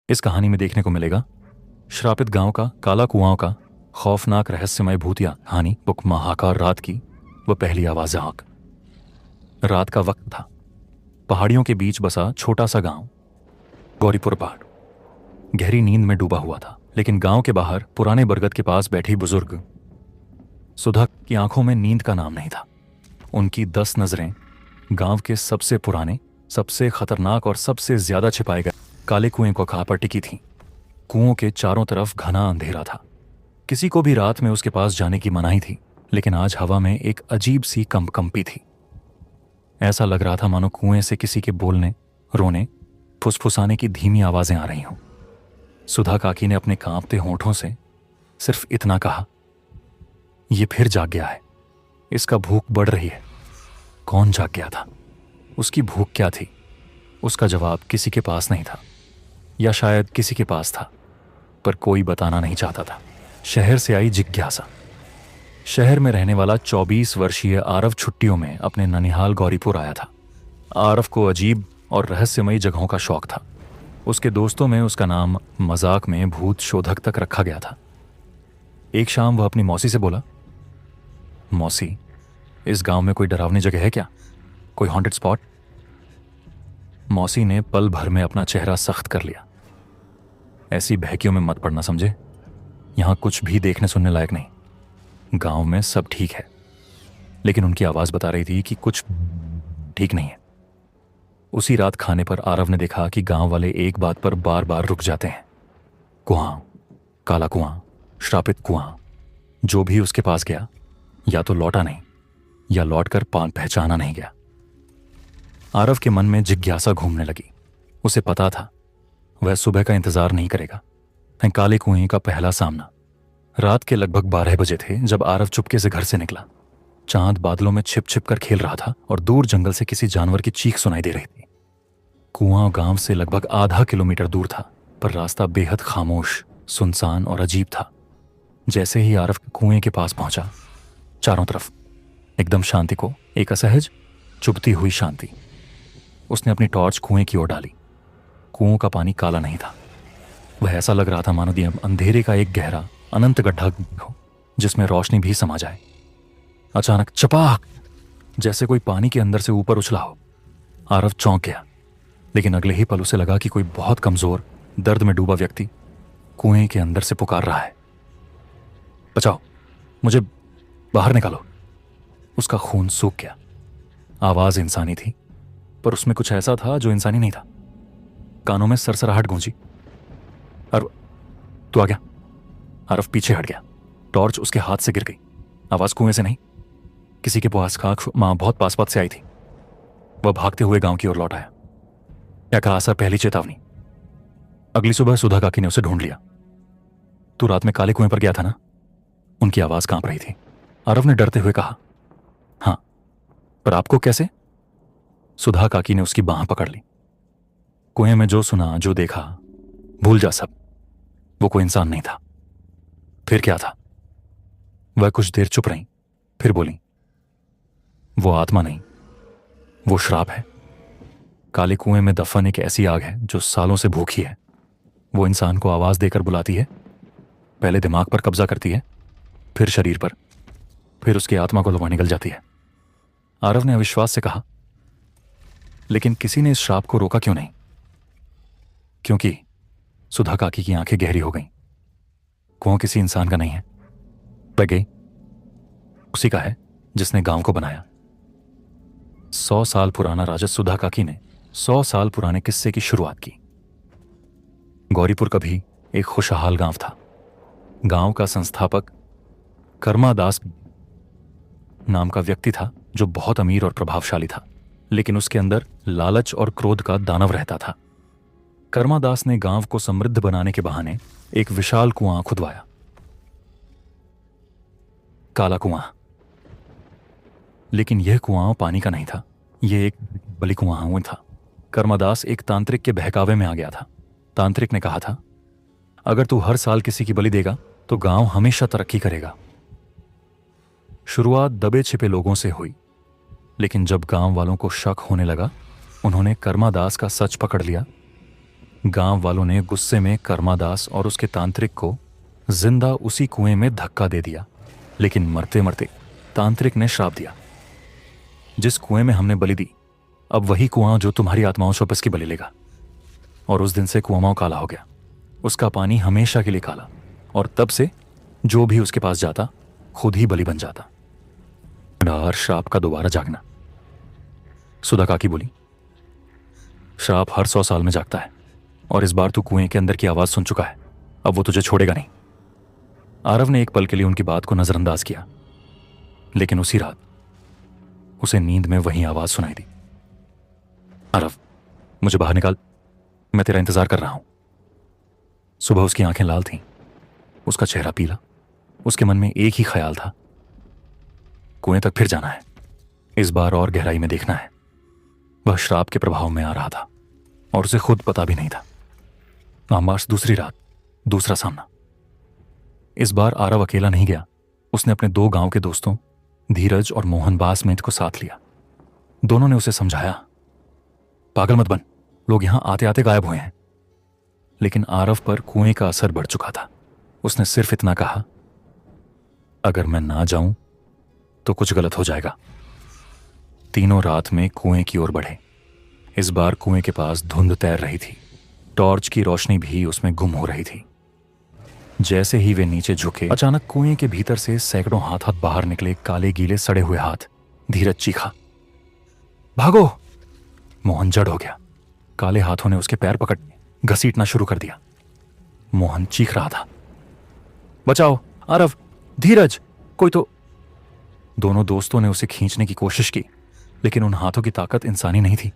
इस कहानी में देखने को मिलेगा श्रापित गांव का काला कुआं का खौफनाक रहस्यमय भूतिया कहानी। बुक महाकार रात की वह पहली आवाज़ आँख। रात का वक्त था। पहाड़ियों के बीच बसा छोटा सा गांव गौरीपुर पहाड़ गहरी नींद में डूबा हुआ था, लेकिन गांव के बाहर पुराने बरगद के पास बैठी बुजुर्ग सुधा की आंखों में नींद का नाम नहीं था। उनकी 10 नजरें गांव के सबसे पुराने, सबसे खतरनाक और सबसे ज्यादा छिपाए गए काले कुएं को कहा पर टिकी थी। कुओं के चारों तरफ घना अंधेरा था। किसी को भी रात में उसके पास जाने की मनाही थी, लेकिन आज हवा में एक अजीब सी कंपकंपी थी। ऐसा लग रहा था मानो कुएं से किसी के बोलने, रोने, फुसफुसाने की धीमी आवाजें आ रही हों। सुधा काकी ने अपने कांपते होंठों से सिर्फ इतना कहा, ये फिर जाग गया है, इसका भूख बढ़ रही है। कौन जाग गया था? उसकी भूख क्या थी? उसका जवाब किसी के पास नहीं था, या शायद किसी के पास था पर कोई बताना नहीं चाहता था। शहर से आई जिज्ञासा। शहर में रहने वाला 24 वर्षीय आरव छुट्टियों में अपने ननिहाल गौरीपुर आया था। आरव को अजीब और रहस्यमयी जगहों का शौक था। उसके दोस्तों में उसका नाम मजाक में भूत शोधक तक रखा गया था। एक शाम वह अपनी मौसी से बोला, मौसी, इस गांव में कोई डरावनी जगह है क्या? कोई हॉन्टेड स्पॉट? मौसी ने पल भर में अपना चेहरा सख्त कर लिया। ऐसी बहकियों में मत पड़ना, समझे? यहां कुछ भी देखने सुनने लायक नहीं। गांव में सब ठीक है, लेकिन उनकी आवाज बता रही थी कि कुछ ठीक नहीं है। उसी रात खाने पर आरव ने देखा कि गांव वाले एक बात पर बार बार रुक जाते हैं। कुआं, काला कुआं, श्रापित कुआं। जो भी उसके पास गया या तो लौटा नहीं, या लौटकर पहचाना नहीं गया। आरव के मन में जिज्ञासा घूमने लगी। उसे पता था वह सुबह का इंतजार नहीं करेगा। काले कुएं का पहला सामना। रात के लगभग 12 बजे थे जब आरव चुपके से घर से निकला। चांद बादलों में छिप छिप कर खेल रहा था और दूर जंगल से किसी जानवर की चीख सुनाई दे रही थी। कुआं गांव से लगभग आधा किलोमीटर दूर था, पर रास्ता बेहद खामोश, सुनसान और अजीब था। जैसे ही आरव कुएं के पास पहुंचा, चारों तरफ एकदम शांति को एक असहज, चुभती हुई शांति। उसने अपनी टॉर्च कुएं की ओर डाली। कुओं का पानी काला नहीं था। वह ऐसा लग रहा था मानो अंधेरे का एक गहरा अनंत गड्ढा हो, जिसमें रोशनी भी समा जाए। अचानक चपाक, जैसे कोई पानी के अंदर से ऊपर उछला हो। आरव चौंक गया, लेकिन अगले ही पल उसे लगा कि कोई बहुत कमजोर, दर्द में डूबा व्यक्ति कुएं के अंदर से पुकार रहा है, बचाओ, मुझे बाहर निकालो। उसका खून सूख गया। आवाज इंसानी थी, पर उसमें कुछ ऐसा था जो इंसानी नहीं था। कानों में सरसराहट गूंजी। अरे तू आ गया? आरव पीछे हट गया। टॉर्च उसके हाथ से गिर गई। आवाज कुएं से नहीं, किसी के पास मां बहुत पास पास से आई थी। वह भागते हुए गांव की ओर लौट आया। क्या कहा असर? पहली चेतावनी। अगली सुबह सुधा काकी ने उसे ढूंढ लिया। तू रात में काले कुएं पर गया था ना? उनकी आवाज कांप रही थी। आरव ने डरते हुए कहा, हां, पर आपको कैसे? सुधा काकी ने उसकी बांह पकड़ ली। कुएं में जो सुना, जो देखा, भूल जा सब। वो कोई इंसान नहीं था। फिर क्या था? वह कुछ देर चुप रही, फिर बोली, वो आत्मा नहीं, वो श्राप है। काले कुएं में दफन एक ऐसी आग है जो सालों से भूखी है। वो इंसान को आवाज देकर बुलाती है। पहले दिमाग पर कब्जा करती है, फिर शरीर पर, फिर उसकी आत्मा को वहां निकल जाती है। आरव ने अविश्वास से कहा, लेकिन किसी ने इस श्राप को रोका क्यों नहीं? क्योंकि सुधा काकी की आंखें गहरी हो गईं। कुआं किसी इंसान का नहीं है, वह गई उसी का है जिसने गांव को बनाया। 100 साल पुराना राजस सुधा काकी ने 100 साल पुराने किस्से की शुरुआत की। गौरीपुर कभी एक खुशहाल गांव था। गांव का संस्थापक कर्मादास नाम का व्यक्ति था, जो बहुत अमीर और प्रभावशाली था, लेकिन उसके अंदर लालच और क्रोध का दानव रहता था। कर्मादास ने गांव को समृद्ध बनाने के बहाने एक विशाल कुआं खुदवाया, काला कुआं। लेकिन यह कुआं पानी का नहीं था, यह एक बलि कुआं था। कर्मादास एक तांत्रिक के बहकावे में आ गया था। तांत्रिक ने कहा था, अगर तू हर साल किसी की बलि देगा तो गांव हमेशा तरक्की करेगा। शुरुआत दबे छिपे लोगों से हुई, लेकिन जब गांव वालों को शक होने लगा, उन्होंने कर्मादास का सच पकड़ लिया। गांव वालों ने गुस्से में कर्मादास और उसके तांत्रिक को जिंदा उसी कुएं में धक्का दे दिया, लेकिन मरते मरते तांत्रिक ने श्राप दिया, जिस कुएं में हमने बलि दी, अब वही कुआं जो तुम्हारी आत्माओं से वापस की बलि लेगा। और उस दिन से कुआं काला हो गया, उसका पानी हमेशा के लिए काला, और तब से जो भी उसके पास जाता खुद ही बलि बन जाता। डर श्राप का दोबारा जागना। सुधा काकी बोली, श्राप हर 100 साल में जागता है, और इस बार तू कुएं के अंदर की आवाज सुन चुका है, अब वो तुझे छोड़ेगा नहीं। आरव ने एक पल के लिए उनकी बात को नजरअंदाज किया, लेकिन उसी रात उसे नींद में वही आवाज सुनाई दी। आरव, मुझे बाहर निकाल, मैं तेरा इंतजार कर रहा हूं। सुबह उसकी आंखें लाल थीं, उसका चेहरा पीला। उसके मन में एक ही ख्याल था, कुएं तक फिर जाना है, इस बार और गहराई में देखना है। वह श्राप के प्रभाव में आ रहा था और उसे खुद पता भी नहीं था। आमाश दूसरी रात, दूसरा सामना। इस बार आरव अकेला नहीं गया, उसने अपने 2 गांव के दोस्तों धीरज और मोहन बासमेत को साथ लिया। दोनों ने उसे समझाया, पागल मत बन, लोग यहां आते आते गायब हुए हैं। लेकिन आरव पर कुएं का असर बढ़ चुका था। उसने सिर्फ इतना कहा, अगर मैं ना जाऊं तो कुछ गलत हो जाएगा। तीनों रात में कुएं की ओर बढ़े। इस बार कुएं के पास धुंध तैर रही थी, टॉर्च की रोशनी भी उसमें गुम हो रही थी। जैसे ही वे नीचे झुके, अचानक कुएं के भीतर से सैकड़ों हाथ बाहर निकले, काले गीले सड़े हुए हाथ। धीरज चीखा, भागो! मोहन जड़ हो गया। काले हाथों ने उसके पैर पकड़ घसीटना शुरू कर दिया। मोहन चीख रहा था, बचाओ आरव, धीरज, कोई तो। दोनों दोस्तों ने उसे खींचने की कोशिश की, लेकिन उन हाथों की ताकत इंसानी नहीं थी।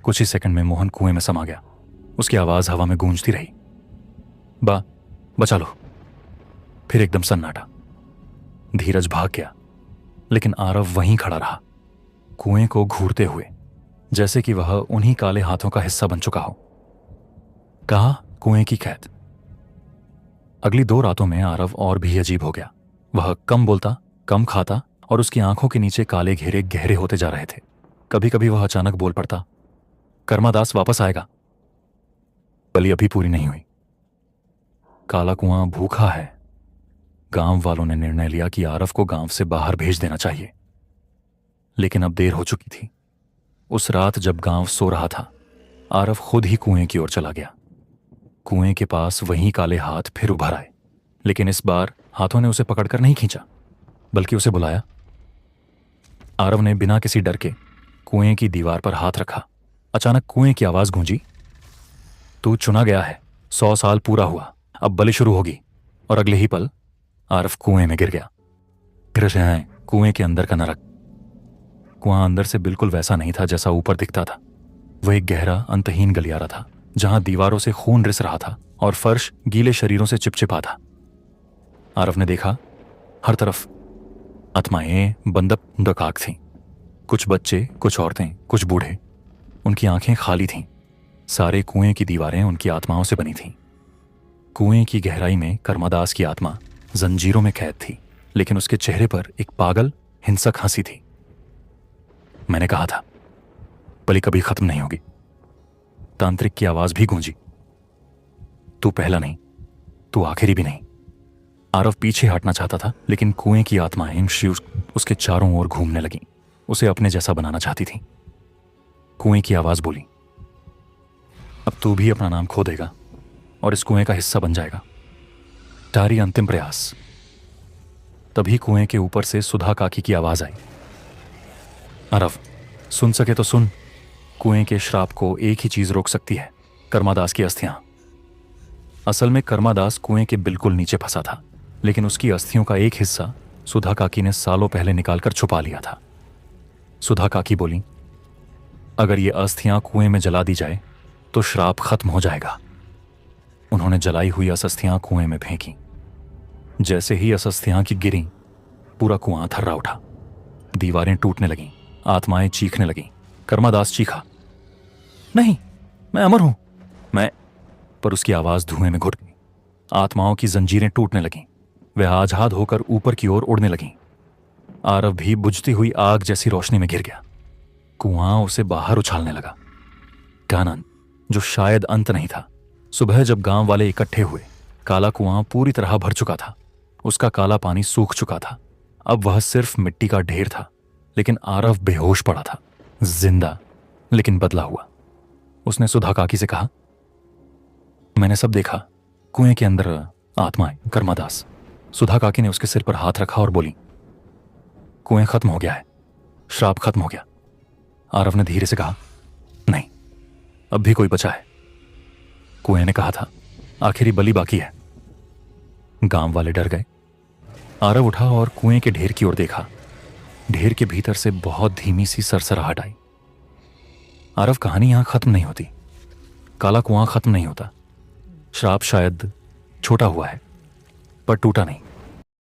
कुछ ही सेकंड में मोहन कुएं में समा गया। उसकी आवाज हवा में गूंजती रही, बचा लो। फिर एकदम सन्नाटा। धीरज भाग गया, लेकिन आरव वहीं खड़ा रहा, कुएं को घूरते हुए, जैसे कि वह उन्हीं काले हाथों का हिस्सा बन चुका हो। कहा, कुएं की कैद। अगली 2 रातों में आरव और भी अजीब हो गया। वह कम बोलता, कम खाता, और उसकी आंखों के नीचे काले घेरे गहरे होते जा रहे थे। कभी कभी वह अचानक बोल पड़ता, कर्मादास वापस आएगा। बलि अभी पूरी नहीं हुई। काला कुआं भूखा है। गांव वालों ने निर्णय लिया कि आरव को गांव से बाहर भेज देना चाहिए, लेकिन अब देर हो चुकी थी। उस रात जब गांव सो रहा था, आरव खुद ही कुएं की ओर चला गया। कुएं के पास वही काले हाथ फिर उभर आए, लेकिन इस बार हाथों ने उसे पकड़कर नहीं खींचा, बल्कि उसे बुलाया। आरव ने बिना किसी डर के कुएं की दीवार पर हाथ रखा। अचानक कुएं की आवाज गूंजी, तू चुना गया है, 100 साल पूरा हुआ, अब बलि शुरू होगी। और अगले ही पल आरव कुएं में गिर गया। फिर कुएं के अंदर का नरक। कुआं अंदर से बिल्कुल वैसा नहीं था जैसा ऊपर दिखता था। वह एक गहरा अंतहीन गलियारा था, जहां दीवारों से खून रिस रहा था और फर्श गीले शरीरों से चिपचिपा था। आरव ने देखा, हर तरफ आत्माएं बंदक डकाक थीं। कुछ बच्चे, कुछ औरतें, कुछ बूढ़े। उनकी आंखें खाली थीं। सारे कुएं की दीवारें उनकी आत्माओं से बनी थीं। कुएं की गहराई में कर्मादास की आत्मा जंजीरों में कैद थी, लेकिन उसके चेहरे पर एक पागल, हिंसक हंसी थी। मैंने कहा था, बलि कभी खत्म नहीं होगी। तांत्रिक की आवाज भी गूंजी, तू पहला नहीं, तू आखिरी भी नहीं। आरव पीछे हटना चाहता था, लेकिन कुएं की आत्माएं उसके चारों ओर घूमने लगीं, उसे अपने जैसा बनाना चाहती थीं। कुएं की आवाज बोली, अब तू भी अपना नाम खो देगा और इस कुएं का हिस्सा बन जाएगा। तारी अंतिम प्रयास। तभी कुएं के ऊपर से सुधा काकी की आवाज आई, आरव, सुन सके तो सुन। कुएं के श्राप को एक ही चीज रोक सकती है, कर्मादास की अस्थियां। असल में कर्मादास कुएं के बिल्कुल नीचे फंसा था, लेकिन उसकी अस्थियों का एक हिस्सा सुधा काकी ने सालों पहले निकालकर छुपा लिया था। सुधा काकी बोली, अगर ये अस्थियां कुएं में जला दी जाए तो श्राप खत्म हो जाएगा। उन्होंने जलाई हुई अस्थियां कुएं में फेंकी। जैसे ही अस्थियां की गिरी, पूरा कुआं थर्रा उठा। दीवारें टूटने लगीं, आत्माएं चीखने लगीं। कर्मादास चीखा, नहीं, मैं अमर हूं, मैं। पर उसकी आवाज धुएं में घुट गई। आत्माओं की जंजीरें टूटने लगीं। वह आजाद होकर ऊपर की ओर उड़ने लगीं। आरव भी बुझती हुई आग जैसी रोशनी में गिर गया। कुआं उसे बाहर उछालने लगा। कानन, जो शायद अंत नहीं था। सुबह जब गांव वाले इकट्ठे हुए, काला कुआं पूरी तरह भर चुका था। उसका काला पानी सूख चुका था। अब वह सिर्फ मिट्टी का ढेर था। लेकिन आरव बेहोश पड़ा था, जिंदा लेकिन बदला हुआ। उसने सुधा काकी से कहा, मैंने सब देखा, कुएं के अंदर आत्माएं, कर्मादास। सुधा काकी ने उसके सिर पर हाथ रखा और बोली, कुएं खत्म हो गया है, श्राप खत्म हो गया। आरव ने धीरे से कहा, नहीं, अब भी कोई बचा है। कुएं ने कहा था, आखिरी बलि बाकी है। गांव वाले डर गए। आरव उठा और कुएं के ढेर की ओर देखा। ढेर के भीतर से बहुत धीमी सी सरसराहट आई। आरव, कहानी यहां खत्म नहीं होती। काला कुआं खत्म नहीं होता। श्राप शायद छोटा हुआ है, पर टूटा नहीं।